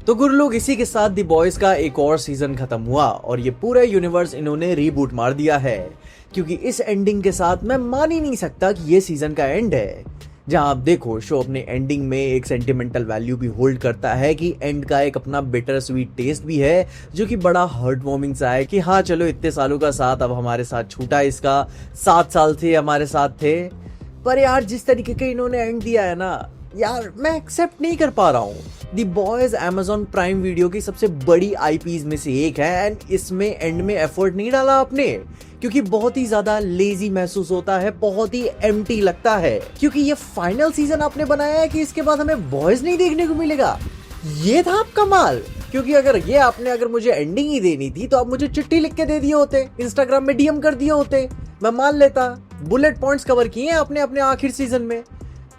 तो गुरु लोग, इसी के साथ दी बॉयज का एक और सीजन खत्म हुआ और ये पूरा यूनिवर्स इन्होंने रीबूट मार दिया है, क्योंकि इस एंडिंग के साथ मैं मान ही नहीं सकता कि ये सीजन का एंड है। जहां आप देखो, शो अपने एंडिंग में एक सेंटिमेंटल वैल्यू भी होल्ड करता है कि एंड का एक अपना बिटर स्वीट टेस्ट भी है, जो कि बड़ा हार्ट वार्मिंग सा है कि हाँ चलो, इतने सालों का साथ अब हमारे साथ छूटा, इसका 7 साल थे हमारे साथ थे। पर यार जिस तरीके का इन्होंने एंड दिया है ना यार, मैं एक्सेप्ट नहीं कर पा रहा हूँ। दी बॉयज Amazon प्राइम वीडियो की सबसे बड़ी आईपीज में से एक है एंड इसमें एंड में एफर्ट नहीं डाला आपने, क्योंकि बहुत ही ज्यादा लेजी महसूस होता है, बहुत ही एम्प्टी लगता है, क्योंकि ये फाइनल सीजन आपने बनाया है कि इसके बाद हमें बॉयज नहीं देखने को मिलेगा। ये था आपका माल, क्योंकि अगर मुझे एंडिंग ही देनी थी तो आप मुझे चिट्ठी लिख के दे दिए होते, इंस्टाग्राम में डीएम कर दिए होते, मैं मान लेता। बुलेट पॉइंट्स कवर किए आपने अपने आखिर सीजन में।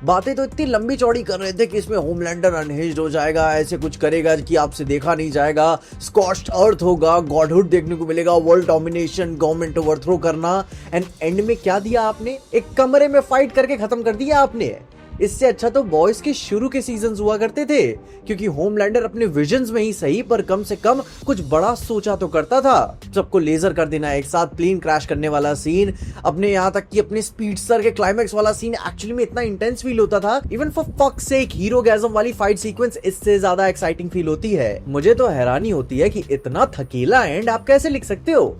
बातें तो इतनी लंबी चौड़ी कर रहे थे कि इसमें होमलैंडर अनहिंज्ड हो जाएगा, ऐसे कुछ करेगा कि आपसे देखा नहीं जाएगा, स्कॉच्ड अर्थ होगा, गॉडहुड देखने को मिलेगा, वर्ल्ड डोमिनेशन, गवर्नमेंट ओवरथ्रो करना। एंड एंड में क्या दिया आपने? एक कमरे में फाइट करके खत्म कर दिया आपने। इससे अच्छा तो बॉयज के शुरू के सीजन्स हुआ करते थे, क्योंकि होमलैंडर अपने विजन्स में ही सही पर कम से कम कुछ बड़ा सोचा तो करता था। सबको लेजर कर देना, एक साथ प्लेन क्रैश करने वाला सीन, अपने यहाँ तक कि अपने स्पीडस्टर के क्लाइमैक्स वाला सीन एक्चुअली में इतना इंटेंस फील होता था। इवन फॉर फक सेक हीरोगैज़म वाली फाइट सीक्वेंस इससे ज्यादा एक्साइटिंग फील होती है। मुझे तो हैरानी होती है कि इतना थकीला एंड आप कैसे लिख सकते हो।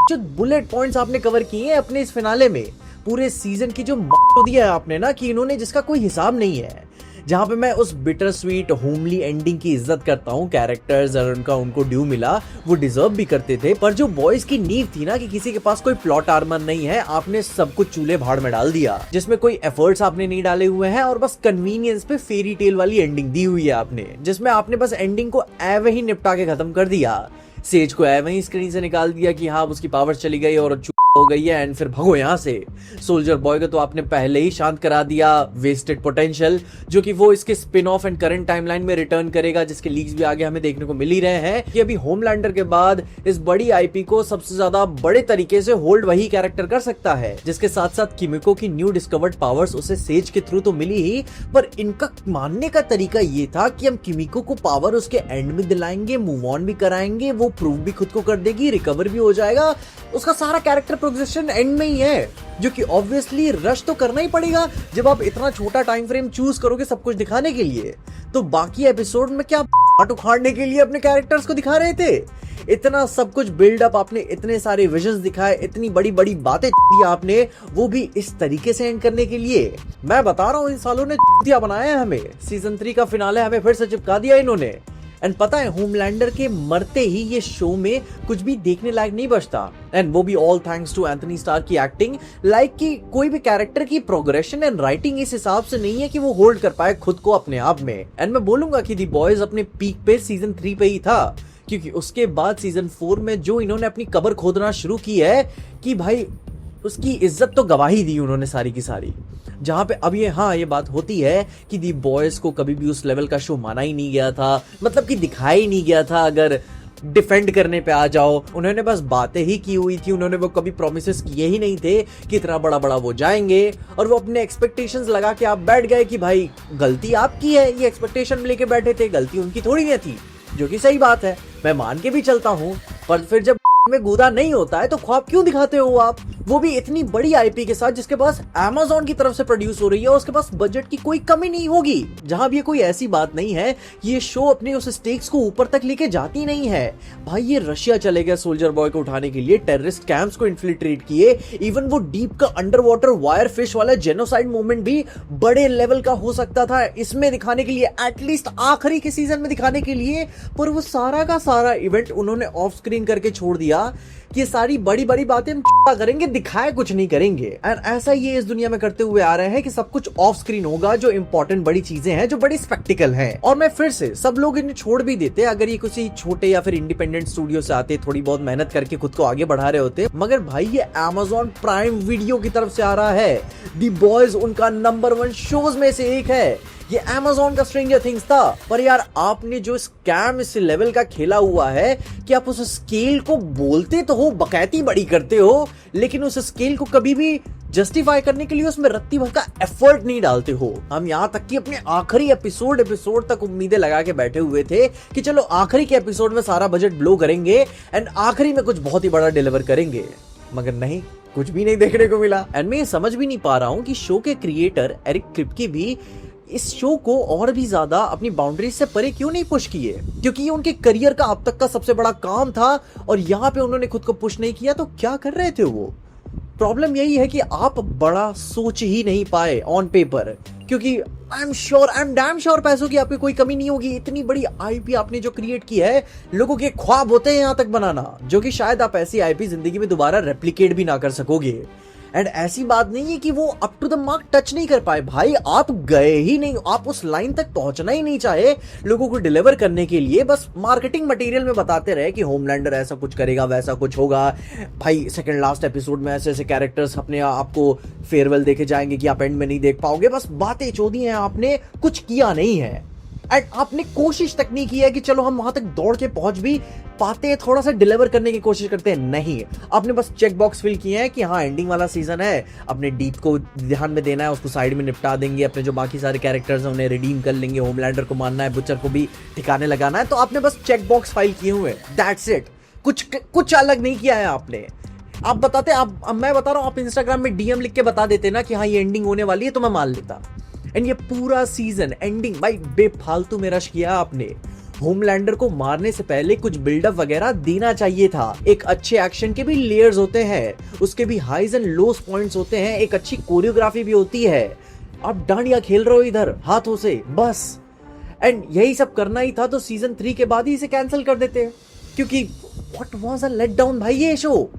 जो बुलेट पॉइंट्स आपने कवर किए हैं अपने इस फिनाले में, पूरे सीजन की जो दिया है आपने ना कि इन्होंने, जिसका कोई हिसाब नहीं है। जहां पे मैं उस बिटर स्वीट होमली एंडिंग की इज्जत करता हूँ, कैरेक्टर्स और उनको ड्यू मिला, वो डिजर्व भी करते थे। पर जो बॉयज की नींव थी ना कि किसी के पास कोई प्लॉट आर्मर नहीं है, आपने सब कुछ चूल्हे भाड़ में डाल दिया, जिसमें कोई एफर्ट्स आपने नहीं डाले हुए हैं और बस कन्वीनियंस पे फेरी टेल वाली एंडिंग दी हुई है आपने, जिसमें आपने बस एंडिंग को एवे ही निपटा के खत्म कर दिया। सेज को एवे ही स्क्रीन से निकाल दिया कि हाँ उसकी पावर चली गई और हो गई है एंड फिर भगो यहाँ से। सोल्जर बॉय को तो आपने पहले ही शांत करा दिया, वेस्टेड पोटेंशियल, जो कि वो इसके spin off and current timeline में रिटर्न करेगा, जिसके लीक्स भी आगे हमें देखने को मिल ही रहे हैं कि अभी होमलैंडर के बाद इस बड़ी आईपी को सबसे ज्यादा बड़े तरीके से होल्ड वही कैरेक्टर कर सकता है, जिसके साथ साथ किमिको की न्यू डिस्कवर्ड पावर्स उसे सेज के थ्रू तो मिली ही, पर इनका मानने का तरीका ये था कि हम किमिको को पावर उसके एंड में दिलाएंगे, मूव ऑन भी कराएंगे, वो प्रूव भी खुद को कर देगी, रिकवर भी हो जाएगा, उसका सारा कैरेक्टर प्रोग्रेशन एंड में ही है, जो कि ऑब्वियसली रश तो करना ही पड़ेगा जब आप इतना छोटा टाइम फ्रेम चूज करोगे सब कुछ दिखाने के लिए। तो बाकी एपिसोड में क्या उखाड़ने के लिए अपने कैरेक्टर्स को दिखा रहे थे? इतना सब कुछ बिल्डअप आपने, इतने सारे विजन्स दिखाए, इतनी बड़ी बड़ी बातें दी आपने, वो भी इस तरीके से एंड करने के लिए। मैं बता रहा हूँ, इन सालों ने बनाया है हमें। सीजन 3 का फिनाले हमें फिर से चिपका दिया इन्होंने। एंड पता है, होमलैंडर के मरते ही ये शो में कुछ भी देखने लायक नहीं बचता, एंड वो भी all thanks to Antony Starr की एक्टिंग। लाइक कि कोई भी कैरेक्टर की प्रोग्रेशन एंड राइटिंग इस हिसाब से नहीं है कि वो होल्ड कर पाए खुद को अपने आप में। एंड मैं बोलूंगा कि दी बॉयज अपने पीक पे सीजन 3 पे ही था, क्योंकि उसके बाद सीजन 4 में जो इन्होंने अपनी कबर खोदना शुरू की है कि भाई उसकी इज्जत तो गवाही दी उन्होंने सारी की सारी। जहां पे अब ये बात होती है कि दी बॉयज को कभी भी उस लेवल का शो माना ही नहीं गया था, मतलब कि दिखाया ही नहीं गया था। अगर डिफेंड करने पे आ जाओ, उन्होंने बस बातें ही की हुई थी, उन्होंने वो कभी प्रोमिसेस किए ही नहीं थे कि इतना बड़ा बड़ा वो जाएंगे, और वो अपने एक्सपेक्टेशंस लगा के आप बैठ गए कि भाई गलती आपकी है, ये एक्सपेक्टेशन में लेके बैठे थे, गलती उनकी थोड़ी नहीं थी, जो कि सही बात है, मैं मान के भी चलता हूँ। पर फिर जब में गूदा नहीं होता है तो ख्वाब क्यों दिखाते हो आप? वो भी इतनी बड़ी आईपी के साथ जिसके पास Amazon की तरफ से प्रोड्यूस हो रही है और उसके पास बजट की कोई कमी नहीं होगी। जहां भी ये कोई ऐसी बात नहीं है कि ये शो अपने उस स्टेक्स को ऊपर तक लेके जाती नहीं है। भाई ये रशिया चले गए सोल्जर बॉय को उठाने के लिए, टेररिस्ट कैंप्स को इन्फिल्ट्रेट किए, इवन वो डीप का अंडर वाटर वायर फिश वाला जेनोसाइड मूवमेंट भी बड़े लेवल का हो सकता था इसमें दिखाने के लिए, एटलीस्ट आखिरी के सीजन में दिखाने के लिए। पर वो सारा का सारा इवेंट उन्होंने ऑफ स्क्रीन करके छोड़ दिया कि ये सारी बड़ी बड़ी बातें हम करेंगे, दिखाए कुछ नहीं करेंगे। एंड ऐसा ये इस दुनिया में करते हुए आ रहे हैं कि सब कुछ ऑफ स्क्रीन होगा, जो इंपॉर्टेंट बड़ी चीजें हैं, जो बड़ी स्पेक्टिकल हैं। और मैं फिर से, सब लोग इन्हें छोड़ भी देते अगर ये किसी छोटे या फिर इंडिपेंडेंट स्टूडियो से आते, थोड़ी बहुत मेहनत करके खुद को आगे बढ़ा रहे होते। मगर भाई ये Amazon प्राइम वीडियो की तरफ से आ रहा है, दी बॉयज उनका नंबर 1 शोज में से एक है। ये Amazon का स्ट्रेंजर थिंग्स था, पर यार आपने जो स्कैम इस लेवल का खेला हुआ है कि आप उस स्केल को बोलते तो हो, बकैती बड़ी करते हो, लेकिन उस स्केल को कभी भी जस्टिफाई करने के लिए उसमें रत्ती भर का एफर्ट नहीं डालते हो। हम यहाँ तक कि अपने आखिरी एपिसोड तक उम्मीदें लगा के बैठे हुए थे कि चलो आखिरी के एपिसोड में सारा बजट ब्लो करेंगे एंड आखिरी में कुछ बहुत ही बड़ा डिलीवर करेंगे, मगर नहीं, कुछ भी नहीं देखने को मिला। एंड मैं ये समझ भी नहीं पा रहा हूँ कि शो के क्रिएटर एरिक क्रिप्के भी इस शो को और भी ज्यादा अपनी बाउंड्रीज से परे क्यों नहीं पुश किए, क्योंकि ये उनके करियर का अब तक का सबसे बड़ा काम था और यहाँ पे उन्होंने खुद को पुश नहीं किया। तो क्या कर रहे थे वो? प्रॉब्लम यही है कि आप बड़ा सोच ही नहीं पाए ऑन पेपर, क्योंकि आई एम डैम श्योर पैसों की आपकी कोई कमी नहीं होगी। इतनी बड़ी आईपी आपने जो क्रिएट की है, लोगों के ख्वाब होते हैं यहाँ तक बनाना, जो कि शायद आप ऐसी आईपी जिंदगी में दोबारा रेप्लिकेट भी ना कर सकोगे। एंड ऐसी बात नहीं है कि वो up to the mark touch नहीं कर पाए, भाई आप गए ही नहीं, आप उस लाइन तक पहुंचना ही नहीं चाहे लोगों को डिलीवर करने के लिए। बस मार्केटिंग मटेरियल में बताते रहे कि होमलैंडर ऐसा कुछ करेगा, वैसा कुछ होगा। भाई सेकंड लास्ट एपिसोड में ऐसे ऐसे कैरेक्टर्स अपने आपको फेयरवेल देखे जाएंगे कि आप एंड में नहीं देख पाओगे। बस बातें चोदी हैं, आपने कुछ किया नहीं है। एंड आपने कोशिश तक नहीं की है कि चलो हम वहां तक दौड़ के पहुंच भी पाते हैं, थोड़ा सा डिलीवर करने की कोशिश करते हैं। नहीं, आपने बस चेक बॉक्स फिल किए हैं कि हाँ एंडिंग वाला सीजन है, अपने डीप को ध्यान में देना है, उसको साइड में निपटा देंगे, अपने जो बाकी सारे कैरेक्टर्स हैं उन्हें रिडीम कर लेंगे, होमलैंडर को मारना है, बुचर को भी ठिकाने लगाना है। तो आपने बस चेक बॉक्स फाइल किए हुए, दैट्स इट। कुछ अलग नहीं किया है आपने। आप बताते, मैं बता रहा हूँ, आप इंस्टाग्राम में डीएम लिख के बता देते ना कि हाँ ये एंडिंग होने वाली है, तो मैं मान लेता। एंड ये पूरा सीजन एंडिंग भाई बेफालतू में रश किया आपने। होमलैंडर को मारने से पहले कुछ बिल्डअप वगैरह देना चाहिए था। एक अच्छे एक्शन के भी लेयर्स होते हैं, उसके भी हाईज एंड लोस पॉइंट्स होते हैं, एक अच्छी कोरियोग्राफी भी होती है। आप डांडिया खेल रहे हो इधर हाथों से बस। एंड यही सब करना ही था तो सीजन 3 के बाद ही इसे कैंसिल कर देते, क्योंकि what was a let down भाई। ये शो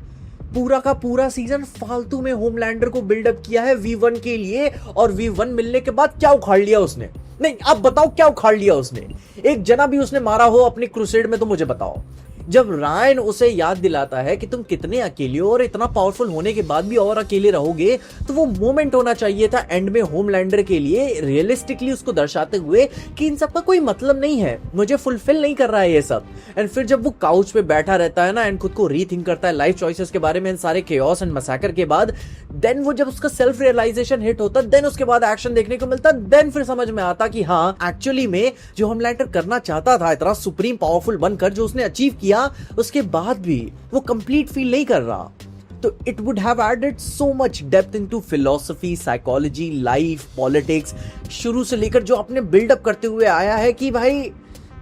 पूरा का पूरा सीजन फालतू में होमलैंडर को बिल्डअप किया है V1 के लिए, और V1 मिलने के बाद क्या उखाड़ लिया उसने? नहीं, आप बताओ क्या उखाड़ लिया उसने? एक जना भी उसने मारा हो अपने क्रूसेड में तो मुझे बताओ। जब रायन उसे याद दिलाता है कि तुम कितने अकेले हो और इतना पावरफुल होने के बाद भी और अकेले रहोगे, तो वो मोमेंट होना चाहिए था एंड में होमलैंडर के लिए, रियलिस्टिकली उसको दर्शाते हुए कि इन सब का कोई मतलब नहीं है, मुझे फुलफिल नहीं कर रहा है ये सब। एंड फिर जब वो काउच पे बैठा रहता है ना एंड खुद को रीथिंक करता है लाइफ चॉइसेस के बारे में, सारे केओस एंड मसैकर के बाद, देन वो जब उसका सेल्फ रियलाइजेशन हिट होता, देन उसके बाद एक्शन देखने को मिलता, देन फिर समझ में आता कि हाँ एक्चुअली में जो होमलैंडर करना चाहता था, इतना सुप्रीम पावरफुल बनकर जो उसने अचीव किया, उसके बाद भी वो कंप्लीट फील नहीं कर रहा। तो it would have added so much depth into philosophy, psychology, life, politics, शुरू से लेकर जो आपने बिल्डअप करते हुए आया है कि भाई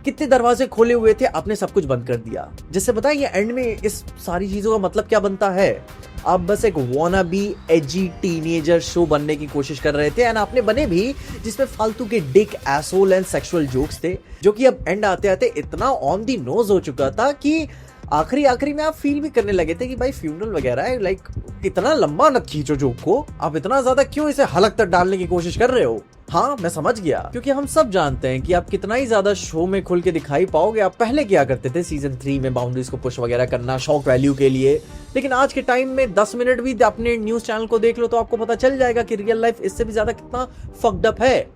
कितने दरवाजे खोले हुए थे, आपने सब कुछ बंद कर दिया। जिससे बताइए एंड में इस सारी चीजों का मतलब क्या बनता है? आप बस एक wanna be edgy teenager show बनने की कोशिश कर रहे थे, एंड आपने बने भी, जिसमें फालतू K Dick, asshole and sexual jokes थे, जो कि अब एंड आते आते इतना ऑन दी नोज हो चुका था कि आखिरी में आप फील भी करने लगे थे कि भाई फ्यूनरल वगैरह है, लाइक इतना लंबा न खींचो जोक को, आप इतना ज्यादा क्यों इसे हलक तक डालने की कोशिश कर रहे हो? हाँ मैं समझ गया, क्योंकि हम सब जानते हैं कि आप कितना ही ज्यादा शो में खुल के दिखाई पाओगे। आप पहले क्या करते थे सीजन 3 में, बाउंड्रीज को पुश वगैरह करना शॉक वैल्यू के लिए, लेकिन आज के टाइम में 10 मिनट भी अपने न्यूज चैनल को देख लो तो आपको पता चल जाएगा कि रियल लाइफ इससे भी ज्यादा कितना फक्ड अप है।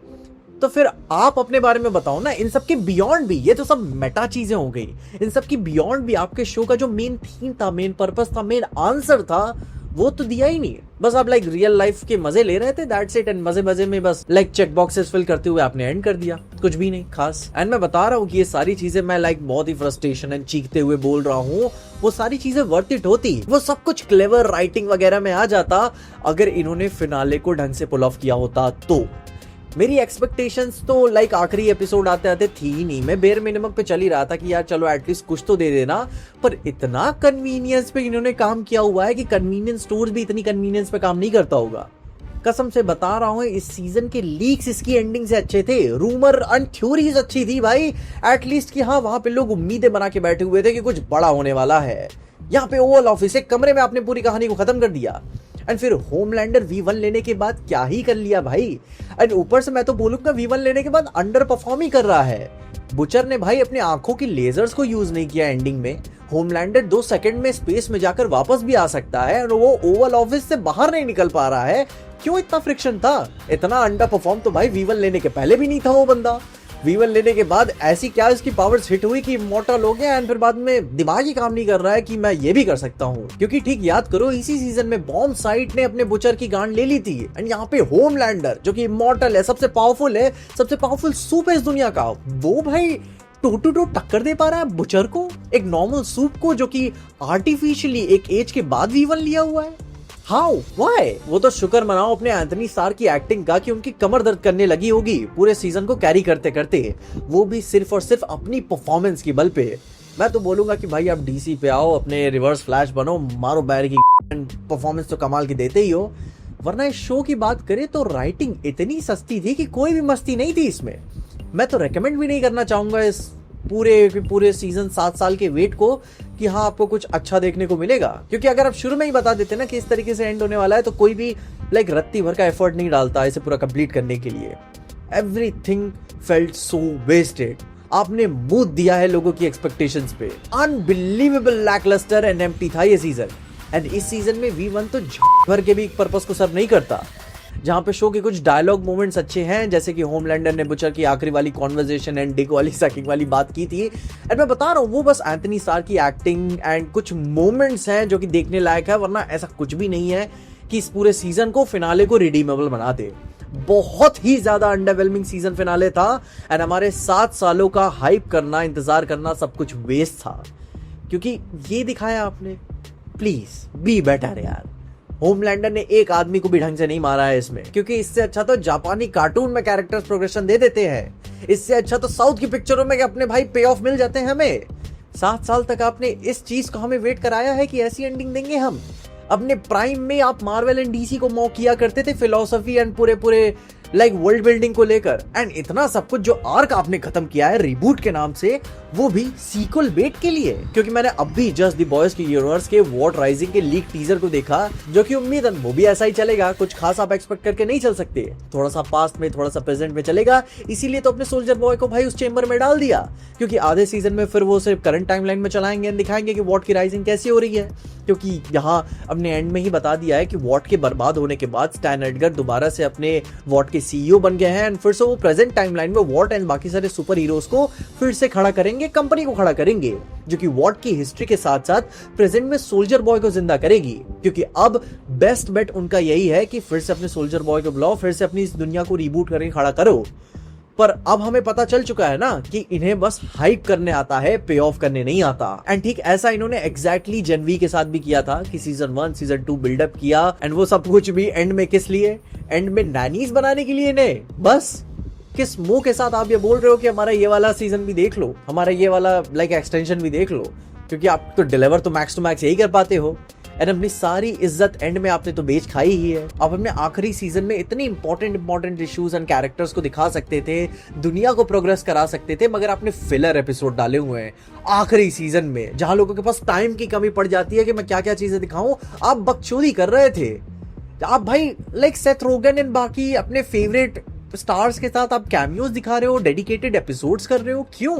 तो फिर आप अपने बारे में बताओ ना, इन सब के बियॉन्ड भी, ये तो सब मेटा चीजें हो गई, इन सब की बियॉन्ड भी आपके शो का जो मेन थीम था, मेन पर्पस था, मेन आंसर था, वो तो दिया ही नहीं। बस आप लाइक रियल लाइफ के मजे ले रहे थे, दैट्स इट। एंड मजे में बस लाइक चेक बॉक्सेस फिल करते हुए आपने एंड कर दिया, कुछ भी नहीं खास। एंड मैं बता रहा हूँ कि ये सारी चीजें मैं लाइक बहुत ही फ्रस्ट्रेशन एंड चीखते हुए बोल रहा हूँ, वो सारी चीजें वर्थ इट होती, वो सब कुछ क्लेवर राइटिंग वगैरह में आ जाता अगर इन्होंने फिनाले को ढंग से पुल ऑफ किया होता। तो मेरी एक्सपेक्टेशंस तो लाइक आखिरी एपिसोड आते आते थी ही नहीं, मैं बेयर मिनिमम पे चल ही रहा था कि यार चलो एटलीस्ट कुछ तो दे देना, पर इतना कन्वीनियंस पे इन्होंने काम किया हुआ है कि कन्वीनियंस स्टोर्स भी इतनी कन्वीनियंस पे काम नहीं करता होगा। कसम से बता रहा हूँ, इस सीजन के लीक्स इसकी एंडिंग से अच्छे थे, रूमर एंड थ्योरीज अच्छी थी भाई, एटलीस्ट कि हाँ वहां पे लोग उम्मीदें बना के बैठे हुए थे कि कुछ बड़ा होने वाला है। यहाँ पे ओवल ऑफिस एक कमरे में आपने पूरी कहानी को खत्म कर दिया। एंड फिर होमलैंडर V1 लेने के बाद क्या ही कर लिया भाई। एंड ऊपर से मैं तो बोलूंगा V1 लेने के बाद अंडर परफॉर्म ही कर रहा है। बुचर ने भाई अपनी आंखों की लेजर्स को यूज नहीं किया एंडिंग में। होमलैंडर 2 सेकंड में स्पेस में जाकर वापस भी आ सकता है और वो ओवल ऑफिस से बाहर नहीं निकल पा रहा है। क्यों इतना फ्रिक्शन था? इतना अंडर परफॉर्म तो भाई V1 लेने के पहले भी नहीं था वो बंदा। V1 लेने के बाद ऐसी क्या इसकी पावर्स हिट हुई कि इमॉर्टल हो गया, एंड फिर बाद में दिमाग ही काम नहीं कर रहा है कि मैं ये भी कर सकता हूँ। क्योंकि ठीक याद करो, इसी सीजन में बॉम्ब साइट ने अपने बुचर की गांड ले ली थी, एंड यहाँ पे होमलैंडर जो कि इमॉर्टल है, सबसे पावरफुल सूप है इस दुनिया का, वो भाई टू टू टू टक्कर दे पा रहा है बुचर को, एक नॉर्मल सूप को जो कि आर्टिफिशियली एक एज के बाद V1 लिया हुआ है। How why? वो तो शुक्र मनाओ अपने एंथनी स्टार की एक्टिंग का कि उनकी कमर दर्द करने लगी होगी पूरे सीजन को कैरी करते करते, वो भी सिर्फ और सिर्फ अपनी परफॉर्मेंस की बल पे। मैं तो बोलूंगा कि भाई आप DC पे आओ, अपने रिवर्स फ्लैश बनो, मारो बैर की परफॉर्मेंस तो कमाल की देते ही हो। वरना इस शो की बात करें तो राइटिंग इतनी सस्ती थी कि कोई भी मस्ती नहीं थी इसमें। मैं तो रेकमेंड भी नहीं करना चाहूंगा इस पूरे सीजन 7 साल के वेट को कि हाँ आपको कुछ अच्छा देखने को मिलेगा, क्योंकि अगर आप शुरू में ही बता देते ना कि इस तरीके से एंड होने वाला है तो कोई भी रत्ती भर का एफर्ट नहीं डालता इसे पूरा कंप्लीट करने के लिए। Everything felt so wasted. आपने मुंह दिया है लोगों की एक्सपेक्टेशंस पे। अनबिलीवेबल लैकलस्टर एंड एम्प्टी था ये सीजन, एंड इस सीजन में V1 तो भर के भी एक पर्पस को सर्व नहीं करता। जहां पे शो के कुछ डायलॉग मोमेंट्स अच्छे हैं, जैसे कि होमलैंडर ने बुचर की आखिरी वाली कॉन्वर्सेशन एंड डिक वाली सकिंग वाली बात की थी, एंड मैं बता रहा हूँ वो बस एंथनी स्टार की एक्टिंग एंड कुछ मोमेंट्स हैं जो कि देखने लायक है, वरना ऐसा कुछ भी नहीं है कि इस पूरे सीजन को फिनाले को रिडीमेबल बना दे। बहुत ही ज्यादा अंडरवेलमिंग सीजन फिनाले था, एंड हमारे 7 सालों का हाइप करना, इंतजार करना सब कुछ वेस्ट था, क्योंकि ये दिखाया आपने। प्लीज बी बेटर यार। होमलैंडर ने एक आदमी को भी ढंग से नहीं मारा है इसमें, क्योंकि इससे अच्छा तो जापानी कार्टून में कैरेक्टर्स प्रोग्रेशन दे देते हैं। इससे अच्छा तो साउथ की पिक्चरों में अपने भाई पे ऑफ मिल जाते हैं हमें। 7 साल तक आपने इस चीज को हमें वेट कराया है कि ऐसी एंडिंग देंगे हम। अपने प्राइम में आप मार्वल एंड DC को मॉक किया करते थे फिलॉसफी एंड पूरे वर्ल्ड बिल्डिंग को लेकर, एंड इतना सब कुछ जो आर्क आपने खत्म किया है रिबूट के नाम से, वो भी सीक्वल बेट के लिए। क्योंकि मैंने अब भी जस्ट द बॉयज के यूनिवर्स के वॉट राइजिंग के लीक टीजर को देखा, जो कि उम्मीदन वो भी ऐसा ही चलेगा, कुछ खास आप एक्सपेक्ट करके नहीं चल सकते। थोड़ा सा पास्ट में, थोड़ा सा प्रेजेंट में चलेगा, इसीलिए तो अपने सोल्जर बॉय को भाई उस चेंबर में डाल दिया, क्योंकि आधे सीजन में फिर वो सिर्फ करंट टाइमलाइन में चलाएंगे, दिखाएंगे कि वॉट की राइजिंग कैसी हो रही है। क्योंकि यहाँ अपने एंड में ही बता दिया है कि वॉट के बर्बाद होने के बाद स्टैन एडगर दोबारा से अपने वॉट के CEO बन गए हैं, एंड फिर से वो प्रेजेंट टाइमलाइन में वॉट एंड बाकी सारे सुपर हीरोज को फिर से खड़ा करेंगे, कंपनी को खड़ा करेंगे, जो कि वॉट की हिस्ट्री के साथ साथ प्रेजेंट में सोल्जर बॉय को जिंदा करेगी। क्योंकि अब बेस्ट बेट उनका यही है कि फिर से अपने सोल्जर बॉय को बुलाओ, फिर से अपनी इस दुनिया को रीबूट करके खड़ा करो। पर अब हमें पता चल चुका है ना कि इन्हें बस हाइप करने आता है, पे ऑफ करने नहीं आता। एंड ठीक ऐसा इन्होंने एग्जैक्टली जनवी के साथ भी किया था कि सीजन 1 सीजन 2 बिल्डअप किया, एंड वो सब कुछ भी एंड में किस लिए? एंड में नैनीज बनाने के लिए इन्हें। बस किस मुंह के साथ आप ये बोल रहे हो कि हमारा ये वाला सीजन भी देख लो, हमारा ये वाला एक्सटेंशन भी देख लो, क्योंकि आप तो डिलीवर तो मैक्स यही कर पाते हो। एंड अपनी सारी इज्जत एंड में आपने तो बेच खाई ही है। आप अपने आखिरी सीजन में इतने इंपॉर्टेंट इश्यूज एंड कैरेक्टर्स को दिखा सकते थे, दुनिया को प्रोग्रेस करा सकते थे, मगर आपने फिलर एपिसोड डाले हुए हैं आखिरी सीजन में, जहां लोगों के पास टाइम की कमी पड़ जाती है कि मैं क्या क्या चीजें दिखाऊं। आप बकचोदी कर रहे थे। आप भाई सेथ रोगन एंड बाकी अपने फेवरेट स्टार्स के साथ आप कैमियोज दिखा रहे हो, डेडिकेटेड एपिसोड्स कर रहे हो, क्यों?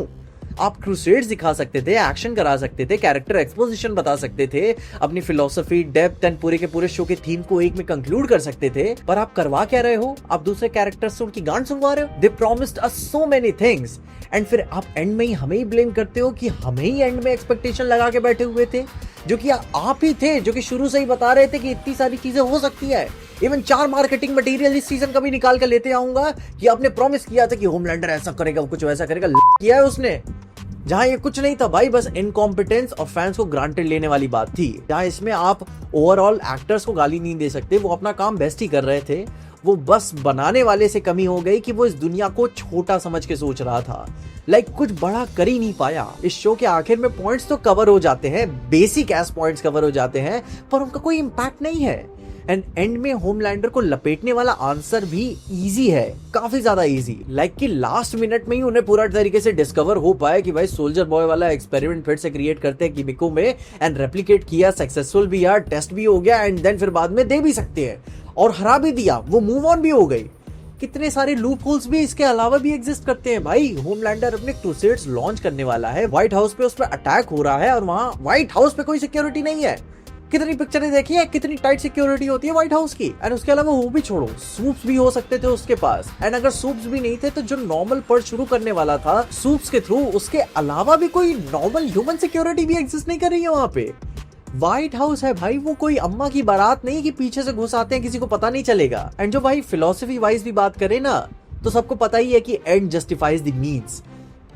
आप क्रूसेड्स दिखा सकते थे, एक्शन करा सकते थे, कैरेक्टर एक्सपोजिशन बता सकते थे, अपनी फिलोसफी, डेप्थ एंड पूरे के पूरे शो के थीम को एक में कंक्लूड कर सकते थे। पर आप करवा क्या रहे हो? आप दूसरे कैरेक्टर्स से उनकी गांड सुनवा रहे हो। They promised us so many things, and फिर आप एंड में ही हमें ही ब्लेम करते हो कि हमें ही एंड में एक्सपेक्टेशन लगा के बैठे हुए थे, जो कि आप ही थे जो कि शुरू से ही बता रहे थे कि इतनी सारी चीजें हो सकती है। इवन 4 मार्केटिंग मटेरियल इस सीजन का भी निकाल कर लेते आऊंगा कि आपने प्रॉमिस किया था कि होमलैंडर ऐसा करेगा, कुछ वैसा करेगा, किया है उसने। जहां ये कुछ नहीं था भाई, बस इनकॉम्पिटेंस और फैंस को ग्रांटेड लेने वाली बात थी। जहां इसमें आप ओवरऑल एक्टर्स को गाली नहीं दे सकते, वो अपना काम बेस्ट ही कर रहे थे। वो बस बनाने वाले से कमी हो गई कि वो इस दुनिया को छोटा समझ के सोच रहा था, कुछ बड़ा कर ही नहीं पाया। इस शो के आखिर में पॉइंट्स तो कवर हो जाते हैं, बेसिक एस पॉइंट्स कवर हो जाते हैं, पर उनका कोई इंपैक्ट नहीं है। एंड एंड में होमलैंडर को लपेटने वाला आंसर भी इजी है, काफी ज्यादा इजी। कि लास्ट मिनट में ही उन्हें पूरा तरीके से डिस्कवर हो पाया कि भाई सोल्जर बॉय वाला एक्सपेरिमेंट फिर से क्रिएट करते हैं किमिको में, एंड रेप्लिकेट किया, सक्सेसफुल भी यार, टेस्ट भी हो गया, एंड देन फिर बाद में दे भी सकते हैं, और हरा भी दिया, वो मूव ऑन भी हो गई। कितने सारे लूप होल्स भी इसके अलावा भी एग्जिस्ट करते हैं भाई। होमलैंडर अपने क्रूसेड्स लॉन्च करने वाला है, व्हाइट हाउस पे उस पर अटैक हो रहा है, और वहां व्हाइट हाउस पे कोई सिक्योरिटी नहीं है, कितनी पिक्चरें देखी है, कितनी टाइट सिक्योरिटी होती है व्हाइट हाउस की। एंड उसके अलावा वो भी छोड़ो, सूप्स भी हो सकते थे उसके पास। एंड अगर सूप्स भी नहीं थे तो जो नॉर्मल पर्च शुरू करने वाला था सूप्स के थ्रू, उसके अलावा भी कोई नॉर्मल ह्यूमन सिक्योरिटी भी एग्जिस्ट नहीं कर रही है वहां पे। व्हाइट हाउस है भाई, वो कोई अम्मा की बारात नहीं कि पीछे से घुस आते हैं, किसी को पता नहीं चलेगा। एंड जो भाई फिलोसफी वाइज भी बात करे ना, तो सबको पता ही है कि एंड जस्टिफाइज द मीन्स।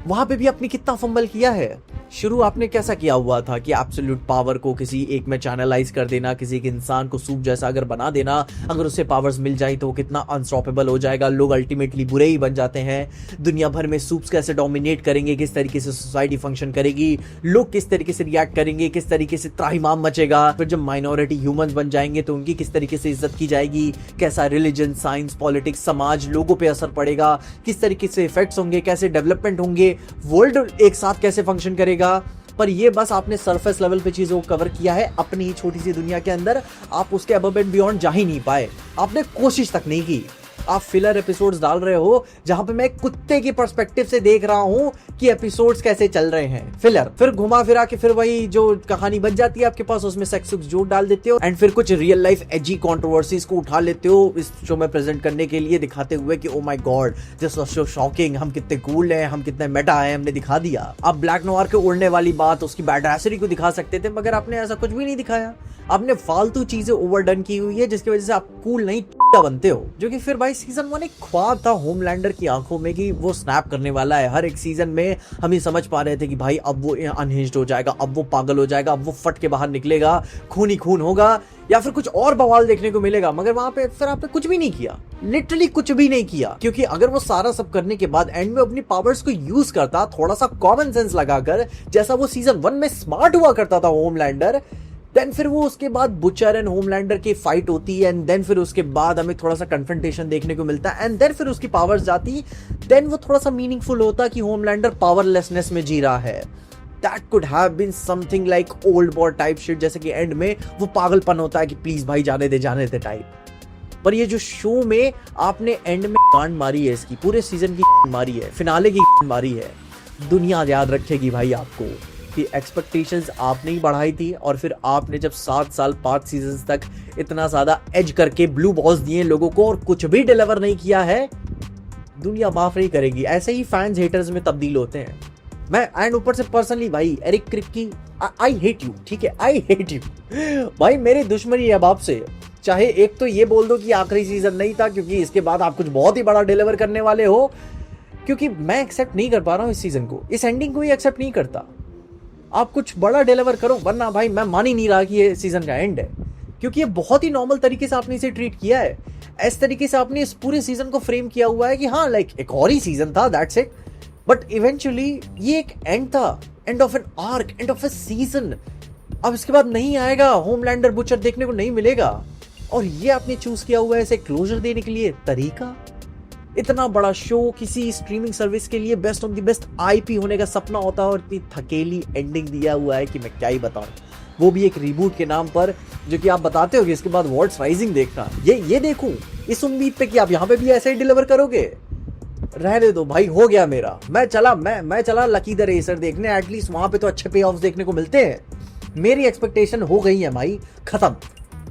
वहां पे भी आपने कितना फंबल किया है। शुरू आपने कैसा किया हुआ था कि एब्सोल्यूट पावर को किसी एक में चैनलाइज कर देना, किसी एक इंसान को सूप जैसा अगर बना देना, अगर उसे पावर्स मिल जाए तो वो कितना अनस्टॉपेबल हो जाएगा, लोग अल्टीमेटली बुरे ही बन जाते हैं। दुनिया भर में सूप्स कैसे डोमिनेट करेंगे, किस तरीके से सोसाइटी फंक्शन करेगी, लोग किस तरीके से रिएक्ट करेंगे, किस तरीके से त्राहिमाम मचेगा। फिर जब माइनॉरिटी ह्यूमंस बन जाएंगे तो उनकी किस तरीके से इज्जत की जाएगी, कैसा रिलीजन, साइंस, पॉलिटिक्स, समाज, लोगों पे असर पड़ेगा, किस तरीके से इफेक्ट्स होंगे, कैसे डेवलपमेंट होंगे, वर्ल्ड एक साथ कैसे फंक्शन करेगा। पर ये बस आपने सरफेस लेवल पे चीजों को कवर किया है अपनी ही छोटी सी दुनिया के अंदर। आप उसके अबव एंड बियॉन्ड जा ही नहीं पाए, आपने कोशिश तक नहीं की। आप फिलर एपिसोड्स डाल रहे हो जहां पे मैं कुत्ते की पर्सपेक्टिव से देख रहा हूं कि एपिसोड्स कैसे चल रहे हैं। फिलर, फिर घुमा फिरा के फिर वही जो कहानी बच जाती है आपके पास, उसमें सेक्स जोक डाल देते हो एंड फिर कुछ रियल लाइफ एजी कंट्रोवर्सीज को उठा लेते हो इस शो में प्रेजेंट करने के लिए, दिखाते हुए कि oh my God this was so shocking, हम कितने कूल हैं, हम कितने मेटा हैं, हमने दिखा दिया। आप ब्लैक नोवार के उड़ने वाली बात, उसकी बैडैसेरी को दिखा सकते थे, मगर आपने ऐसा कुछ भी नहीं दिखाया। आपने फालतू चीजें ओवरडन की हुई है जिसकी वजह से आप कूल नहीं बनते हो। जो कि फिर भाई सीजन 1 एक ख्वाब था होमलैंडर की आंखों में कि वो स्नैप करने वाला है। हर एक सीजन में हम ये समझ पा रहे थे कि भाई अब वो अनहिंज्ड हो जाएगा, अब वो पागल हो जाएगा, अब वो फट के बाहर निकलेगा, खून ही खून होगा या फिर कुछ और बवाल देखने को मिलेगा। मगर वहां पे फिर आपने कुछ भी नहीं किया, लिटरली कुछ भी नहीं किया। क्योंकि अगर वो सारा सब करने के बाद एंड में अपनी पावर्स को यूज करता थोड़ा सा कॉमन सेंस लगाकर, जैसा वो सीजन 1 में स्मार्ट हुआ करता था होमलैंडर, देन फिर वो उसके बाद बुचर एंड होमलैंडर की फाइट होती है एंड देन फिर उसके बाद हमें थोड़ा सा कन्फ्रंटेशन देखने को मिलता है एंड देन फिर उसकी पावर्स जाती, देन वो थोड़ा सा मीनिंगफुल होता कि होमलैंडर पावरलेसनेस में जी रहा है। That could have been something like old boy type shit, जैसे कि एंड में वो पागलपन होता है कि प्लीज भाई जाने दे टाइप। पर ये जो शो में आपने एंड में गांड मारी है, इसकी पूरे सीजन की मारी है, फिनाले की मारी है, दुनिया याद रखेगी भाई आपको कि एक्सपेक्टेशंस आपने ही बढ़ाई थी। और फिर आपने जब 7 साल 5 सीजन्स तक इतना ज्यादा एज करके ब्लू बॉल्स दिए लोगों को और कुछ भी डिलीवर नहीं किया है, दुनिया माफ नहीं करेगी। ऐसे ही फैंस हेटर्स में तब्दील होते हैं। मैं एंड ऊपर से पर्सनली भाई एरिक क्रिप्की, आई हेट यू, ठीक है, आई हेट यू भाई, मेरी दुश्मनी है अब आपसे। चाहे एक तो ये बोल दो कि आखिरी सीजन नहीं था क्योंकि इसके बाद आप कुछ बहुत ही बड़ा डिलीवर करने वाले हो, क्योंकि मैं एक्सेप्ट नहीं कर पा रहा हूं इस सीजन को, इस एंडिंग को ही एक्सेप्ट नहीं करता। आप कुछ बड़ा डिलीवर करो, वरना भाई मैं मान ही नहीं रहा कि ये सीजन का एंड है। क्योंकि ये बहुत ही नॉर्मल तरीके से आपने इसे ट्रीट किया है, इस तरीके से आपने इस पूरे सीजन को फ्रेम किया हुआ है कि हाँ लाइक एक और ही सीजन था, दैट्स इट। बट इवेंचुअली ये एक एंड था, end of an arc, end of A season. अब इसके बाद नहीं आएगा, होमलैंडर बुचर देखने को नहीं मिलेगा, और ये आपने चूज किया हुआ है इसे क्लोजर देने के लिए तरीका। इतना बड़ा शो किसी स्ट्रीमिंग सर्विस के लिए best on the best IP होने का सपना होता है, और इतनी थकेली एंडिंग दिया हुआ है कि मैं क्या ही बताऊं, वो भी एक रिबूट के नाम पर, जो कि आप बताते हो कि इसके बाद वॉल्ट्स राइजिंग देखना। ये देखूं इस उम्मीद पे कि आप यहाँ पे भी ऐसे ही डिलीवर करोगे। रहने दो भाई, हो गया मेरा, मैं चला लकी द रेसर देखने, एटलीस्ट वहां पे तो अच्छे पे ऑफ्स देखने को मिलते हैं। मेरी एक्सपेक्टेशन हो गई है भाई खत्म,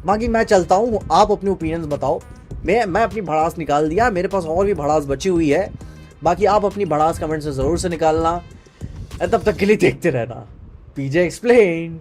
बाकी मैं चलता हूँ, आप अपने ओपिनियंस बताओ। मैं अपनी भड़ास निकाल दिया, मेरे पास और भी भड़ास बची हुई है, बाकी आप अपनी भड़ास कमेंट से जरूर से निकालना। तब तक के लिए देखते रहना पीजे एक्सप्लेन।